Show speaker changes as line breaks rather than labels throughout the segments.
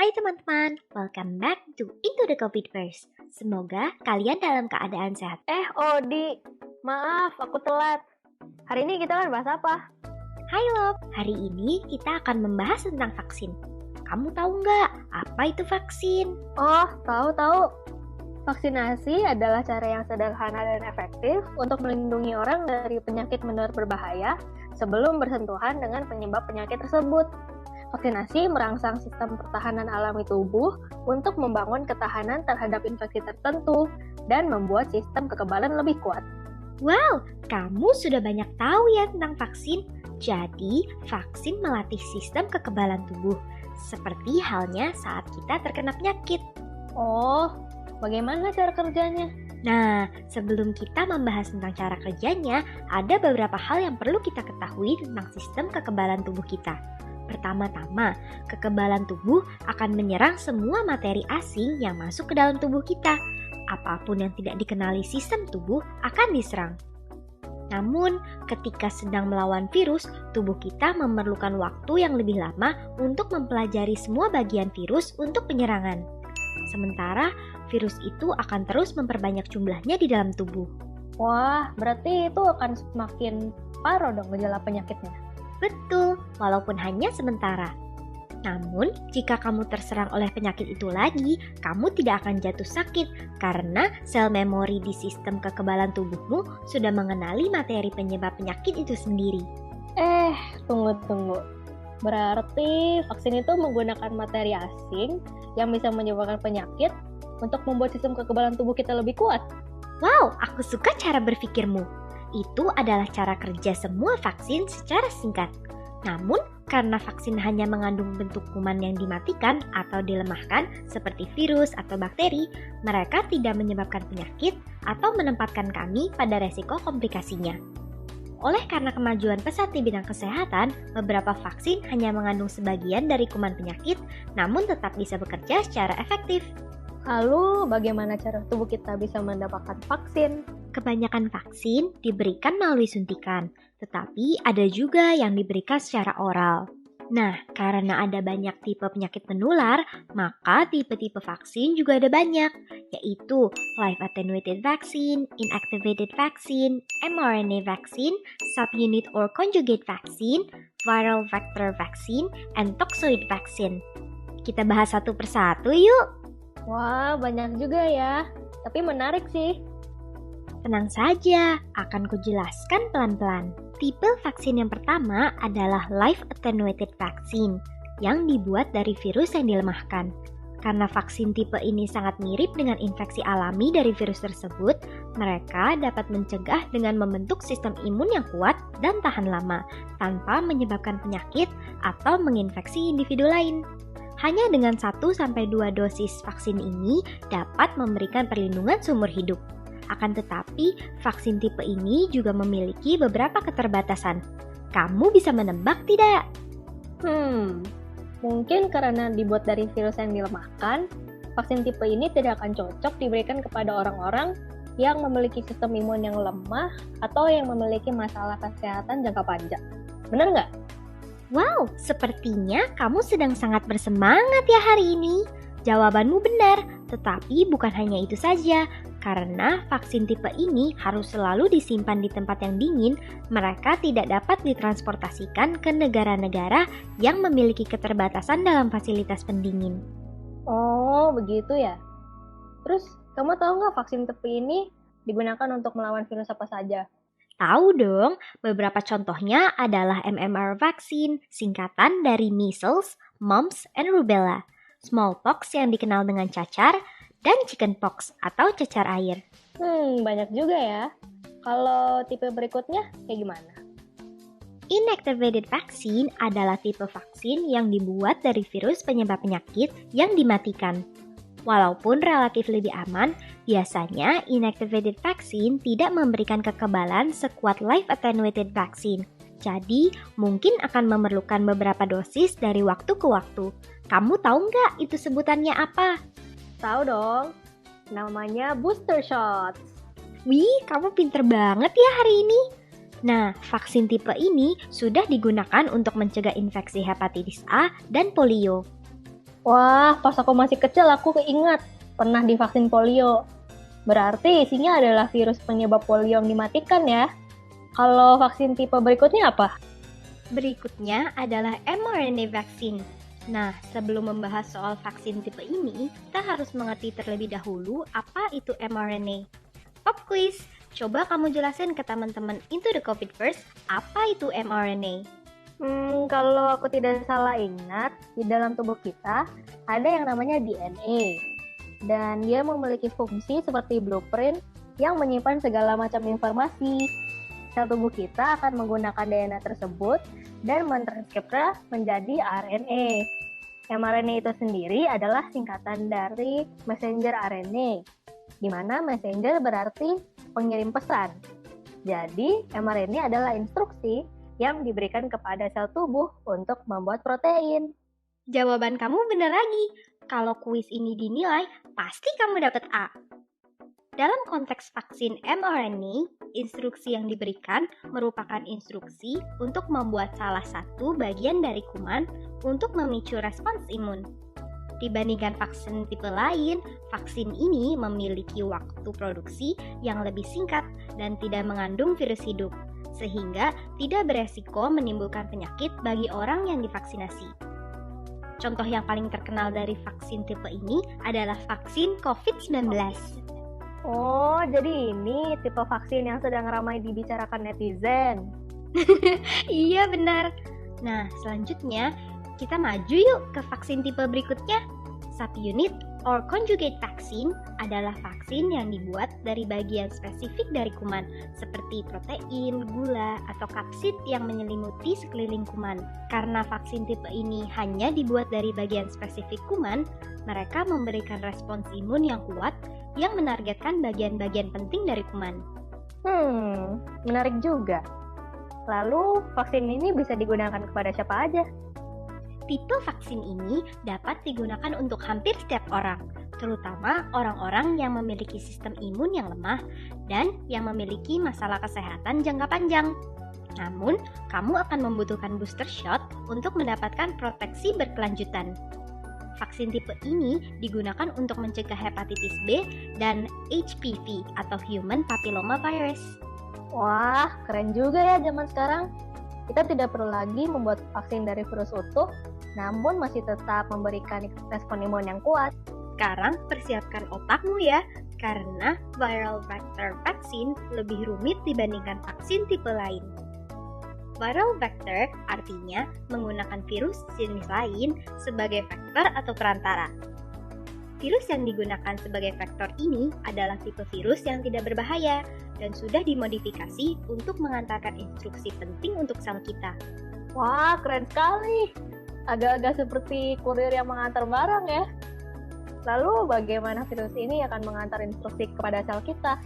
Hai teman-teman, welcome back to Into the Covidverse. Semoga kalian dalam keadaan sehat.
Odi, maaf aku telat. Hari ini kita akan bahas apa?
Hai Lob, hari ini kita akan membahas tentang vaksin. Kamu tahu nggak apa itu vaksin?
Oh, tahu. Vaksinasi adalah cara yang sederhana dan efektif untuk melindungi orang dari penyakit menular berbahaya sebelum bersentuhan dengan penyebab penyakit tersebut. Vaksinasi merangsang sistem pertahanan alami tubuh untuk membangun ketahanan terhadap infeksi tertentu dan membuat sistem kekebalan lebih kuat.
Wow, kamu sudah banyak tahu ya tentang vaksin. Jadi, vaksin melatih sistem kekebalan tubuh, seperti halnya saat kita terkena penyakit.
Oh, bagaimana cara kerjanya?
Nah, sebelum kita membahas tentang cara kerjanya, ada beberapa hal yang perlu kita ketahui tentang sistem kekebalan tubuh kita. Pertama-tama, kekebalan tubuh akan menyerang semua materi asing yang masuk ke dalam tubuh kita. Apapun yang tidak dikenali sistem tubuh akan diserang. Namun, ketika sedang melawan virus, tubuh kita memerlukan waktu yang lebih lama untuk mempelajari semua bagian virus untuk penyerangan. Sementara, virus itu akan terus memperbanyak jumlahnya di dalam tubuh.
Wah, berarti itu akan semakin parah dong gejala penyakitnya.
Betul, walaupun hanya sementara. Namun, jika kamu terserang oleh penyakit itu lagi, kamu tidak akan jatuh sakit karena sel memori di sistem kekebalan tubuhmu sudah mengenali materi penyebab penyakit itu sendiri.
Tunggu. Berarti vaksin itu menggunakan materi asing yang bisa menyebabkan penyakit untuk membuat sistem kekebalan tubuh kita lebih kuat.
Wow, aku suka cara berpikirmu. Itu adalah cara kerja semua vaksin secara singkat. Namun, karena vaksin hanya mengandung bentuk kuman yang dimatikan atau dilemahkan seperti virus atau bakteri, mereka tidak menyebabkan penyakit atau menempatkan kami pada resiko komplikasinya. Oleh karena kemajuan pesat di bidang kesehatan, beberapa vaksin hanya mengandung sebagian dari kuman penyakit, namun tetap bisa bekerja secara efektif.
Lalu, bagaimana cara tubuh kita bisa mendapatkan vaksin?
Kebanyakan vaksin diberikan melalui suntikan, tetapi ada juga yang diberikan secara oral. Nah, karena ada banyak tipe penyakit menular, maka tipe-tipe vaksin juga ada banyak, yaitu live attenuated vaccine, inactivated vaccine, mRNA vaccine, subunit or conjugate vaccine, viral vector vaccine, and toxoid vaccine. Kita bahas satu persatu yuk!
Wah, banyak juga ya. Tapi menarik sih.
Tenang saja, akan kujelaskan pelan-pelan. Tipe vaksin yang pertama adalah live attenuated vaccine yang dibuat dari virus yang dilemahkan. Karena vaksin tipe ini sangat mirip dengan infeksi alami dari virus tersebut, mereka dapat mencegah dengan membentuk sistem imun yang kuat dan tahan lama tanpa menyebabkan penyakit atau menginfeksi individu lain. Hanya dengan 1-2 dosis vaksin ini dapat memberikan perlindungan seumur hidup. Akan tetapi, vaksin tipe ini juga memiliki beberapa keterbatasan. Kamu bisa menebak tidak?
Mungkin karena dibuat dari virus yang dilemahkan, vaksin tipe ini tidak akan cocok diberikan kepada orang-orang yang memiliki sistem imun yang lemah atau yang memiliki masalah kesehatan jangka panjang. Benar nggak?
Wow, sepertinya kamu sedang sangat bersemangat ya hari ini. Jawabanmu benar, tetapi bukan hanya itu saja. Karena vaksin tipe ini harus selalu disimpan di tempat yang dingin, mereka tidak dapat ditransportasikan ke negara-negara yang memiliki keterbatasan dalam fasilitas pendingin.
Oh, begitu ya. Terus, kamu tahu nggak vaksin tipe ini digunakan untuk melawan virus apa saja?
Tahu dong, beberapa contohnya adalah MMR vaccine, singkatan dari measles, mumps, and rubella, smallpox yang dikenal dengan cacar, dan chickenpox atau cacar air.
Banyak juga ya. Kalau tipe berikutnya kayak gimana?
Inactivated vaccine adalah tipe vaksin yang dibuat dari virus penyebab penyakit yang dimatikan. Walaupun relatif lebih aman, biasanya inactivated vaccine tidak memberikan kekebalan sekuat live attenuated vaccine. Jadi, mungkin akan memerlukan beberapa dosis dari waktu ke waktu. Kamu tahu nggak itu sebutannya apa?
Tahu dong, namanya booster shots.
Wih, kamu pinter banget ya hari ini. Nah, vaksin tipe ini sudah digunakan untuk mencegah infeksi hepatitis A dan polio.
Wah, pas aku masih kecil aku keingat pernah divaksin polio. Berarti isinya adalah virus penyebab polio yang dimatikan ya. Kalau vaksin tipe berikutnya apa?
Berikutnya adalah mRNA vaksin. Nah, sebelum membahas soal vaksin tipe ini, kita harus mengerti terlebih dahulu apa itu mRNA. Pop quiz, coba kamu jelasin ke teman-teman Into the COVID First, apa itu mRNA?
Kalau aku tidak salah ingat, di dalam tubuh kita ada yang namanya DNA. Dan dia memiliki fungsi seperti blueprint yang menyimpan segala macam informasi. Sel tubuh kita akan menggunakan DNA tersebut dan mentranskripnya menjadi RNA. mRNA itu sendiri adalah singkatan dari messenger RNA, di mana messenger berarti pengirim pesan. Jadi, mRNA adalah instruksi yang diberikan kepada sel tubuh untuk membuat protein.
Jawaban kamu benar lagi. Kalau kuis ini dinilai, pasti kamu dapat A. Dalam konteks vaksin mRNA, instruksi yang diberikan merupakan instruksi untuk membuat salah satu bagian dari kuman untuk memicu respons imun. Dibandingkan vaksin tipe lain, vaksin ini memiliki waktu produksi yang lebih singkat dan tidak mengandung virus hidup, sehingga tidak beresiko menimbulkan penyakit bagi orang yang divaksinasi. Contoh yang paling terkenal dari vaksin tipe ini adalah vaksin COVID-19.
Oh, jadi ini tipe vaksin yang sedang ramai dibicarakan netizen.
Iya benar. Nah, selanjutnya kita maju yuk ke vaksin tipe berikutnya. Subunit or conjugate vaccine adalah vaksin yang dibuat dari bagian spesifik dari kuman, seperti protein, gula, atau kapsid yang menyelimuti sekeliling kuman. Karena vaksin tipe ini hanya dibuat dari bagian spesifik kuman, mereka memberikan respons imun yang kuat yang menargetkan bagian-bagian penting dari kuman.
Menarik juga. Lalu, vaksin ini bisa digunakan kepada siapa aja?
Tipe vaksin ini dapat digunakan untuk hampir setiap orang, terutama orang-orang yang memiliki sistem imun yang lemah dan yang memiliki masalah kesehatan jangka panjang. Namun, kamu akan membutuhkan booster shot untuk mendapatkan proteksi berkelanjutan. Vaksin tipe ini digunakan untuk mencegah hepatitis B dan HPV atau Human Papilloma Virus.
Wah, keren juga ya zaman sekarang. Kita tidak perlu lagi membuat vaksin dari virus utuh, namun masih tetap memberikan respon imun yang kuat.
Sekarang persiapkan otakmu ya, karena viral vector vaksin lebih rumit dibandingkan vaksin tipe lain. Viral vector artinya menggunakan virus jenis lain sebagai vektor atau perantara. Virus yang digunakan sebagai vektor ini adalah tipe virus yang tidak berbahaya dan sudah dimodifikasi untuk mengantarkan instruksi penting untuk sel kita.
Wah, keren sekali! Agak-agak seperti kurir yang mengantar barang ya. Lalu bagaimana virus ini akan mengantar instruksi kepada sel kita?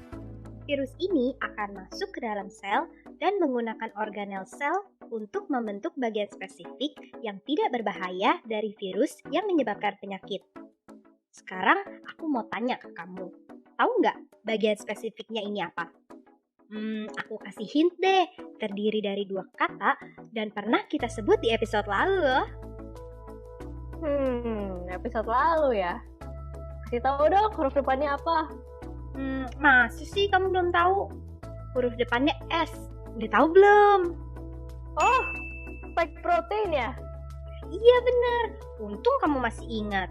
Virus ini akan masuk ke dalam sel dan menggunakan organel sel untuk membentuk bagian spesifik yang tidak berbahaya dari virus yang menyebabkan penyakit. Sekarang aku mau tanya ke kamu, tahu nggak bagian spesifiknya ini apa? Aku kasih hint deh, terdiri dari 2 kata dan pernah kita sebut di episode lalu loh.
Episode lalu ya? Kasih tahu dong huruf depannya apa?
Masa sih kamu belum tahu? Huruf depannya S, udah tahu belum?
Oh, spike protein ya?
Iya benar, untung kamu masih ingat.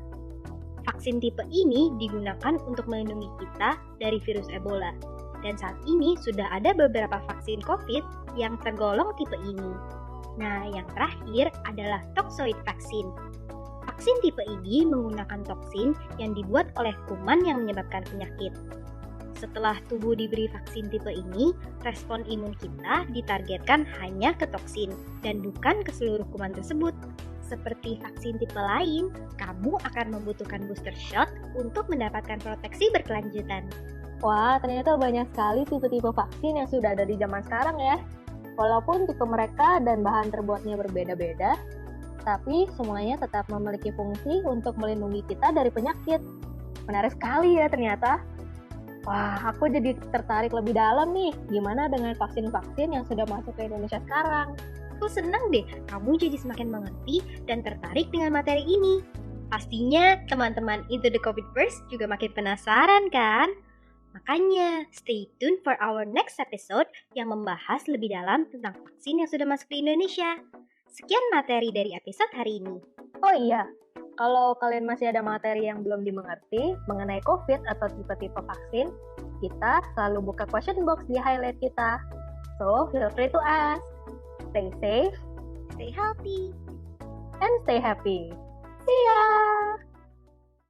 Vaksin tipe ini digunakan untuk melindungi kita dari virus Ebola. Dan saat ini sudah ada beberapa vaksin COVID yang tergolong tipe ini. Nah, yang terakhir adalah toxoid vaksin. Vaksin tipe ini menggunakan toksin yang dibuat oleh kuman yang menyebabkan penyakit. Setelah tubuh diberi vaksin tipe ini, respon imun kita ditargetkan hanya ke toksin dan bukan ke seluruh kuman tersebut. Seperti vaksin tipe lain, kamu akan membutuhkan booster shot untuk mendapatkan proteksi berkelanjutan.
Wah, ternyata banyak sekali tipe-tipe vaksin yang sudah ada di zaman sekarang ya. Walaupun tipe mereka dan bahan terbuatnya berbeda-beda, tapi semuanya tetap memiliki fungsi untuk melindungi kita dari penyakit. Menarik sekali ya ternyata. Wah, aku jadi tertarik lebih dalam nih, gimana dengan vaksin-vaksin yang sudah masuk ke Indonesia sekarang.
Aku senang deh, kamu jadi semakin mengerti dan tertarik dengan materi ini. Pastinya teman-teman Into the Covidverse juga makin penasaran kan? Makanya stay tune for our next episode yang membahas lebih dalam tentang vaksin yang sudah masuk di Indonesia. Sekian materi dari episode hari ini.
Oh iya, kalau kalian masih ada materi yang belum dimengerti mengenai COVID atau tipe-tipe vaksin, kita selalu buka question box di highlight kita. So, feel free to ask. Stay safe,
Stay healthy.
and stay happy. See ya!